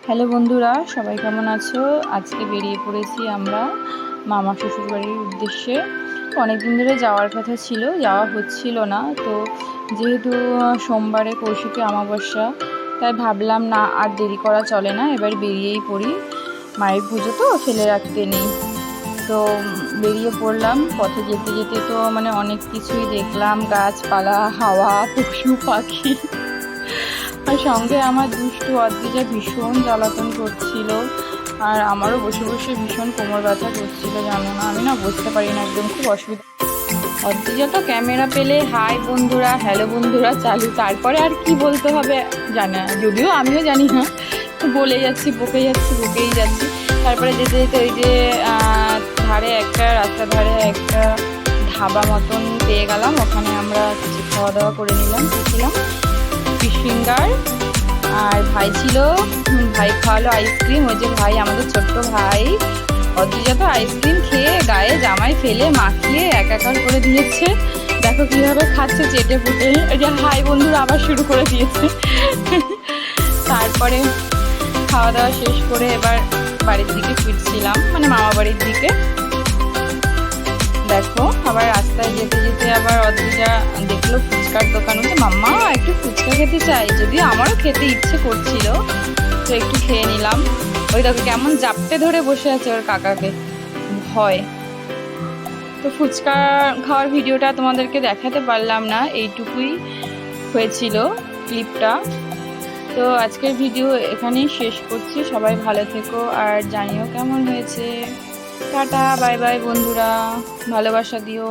Hello বন্ধুরা, সবাই কেমন আছো? আজকে বেরিয়ে পড়েছি আমরা মামা শ্বশুর বাড়ির উদ্দেশ্যে। অনেক দিন ধরে যাওয়ার কথা ছিল, যাওয়া হচ্ছিল না। তো যেহেতু সোমবারে কৌশিকী অমাবস্যা, তাই ভাবলাম না আর দেরি করা চলে না, এবার বেরিয়েই পড়ি। মায়ের পুজো তো ফেলে রাখতে নেই। তো বেরিয়ে পড়লাম। পথে যেতে যেতে তো অনেক কিছুই দেখলাম, গাছপালা, হাওয়া, পশু পাখি। আর সঙ্গে আমার দুষ্টু অদ্রিজা ভীষণ জ্বালাতন করছিল, আর আমারও বসে বসে ভীষণ কোমর ব্যথা করছিল। জানো না, আমি না বুঝতে পারি না, একদম খুব অসুবিধা। অদ্রিজা তো ক্যামেরা পেলে হাই বন্ধুরা, হ্যালো বন্ধুরা চালু, তারপরে আর কি বলতে হবে জানে না, যদিও আমিও জানি না, বলে যাচ্ছি, বকেই যাচ্ছি। তারপরে যেতে যেতে ওই যে রাস্তার ধারে একটা ধাবা মতন পেয়ে গেলাম, ওখানে আমরা কিছু খাওয়া দাওয়া করে নিলাম। খেয়েছিলাম ফিশ ফিঙ্গার, আর ভাই ছিল, ভাই খাওয়ালো আইসক্রিম। ওই যে ভাই, আমাদের ছোট্ট ভাই অদ্রিজা তো আইসক্রিম খেয়ে গায়ে জামাই ফেলে মাখিয়ে একাকার করে দিয়েছে। দেখো কিভাবে খাচ্ছে চেটে পুটে। ওই যে হাই বন্ধুরা আবার শুরু করে দিয়েছে। তারপরে খাওয়া দাওয়া শেষ করে এবার বাড়ির দিকে ফিরছিলাম, মামা বাড়ির দিকে। দেখো আবার রাস্তায় যেতে যেতে আবার অদ্রিজা দেখলো ফুচকার দোকান, বলছে মাম্মা একটু ফুচকা খেতে চাই। যদিও আমারও খেতে ইচ্ছে করছিল, তো একটু খেয়ে নিলাম। ওই দেখো কেমন জাপটে ধরে বসে আছে ওর কাকাকে, ভয়। তো ফুচকা খাওয়ার ভিডিওটা তোমাদেরকে দেখাতে পারলাম না, এইটুকুই হয়েছিল ক্লিপটা। তো আজকের ভিডিও এখানেই শেষ করছি। সবাই ভালো থেকো আর জানিও কেমন হয়েছে। টাটা, বাই বাই বন্ধুরা, ভালোবাসা দিও।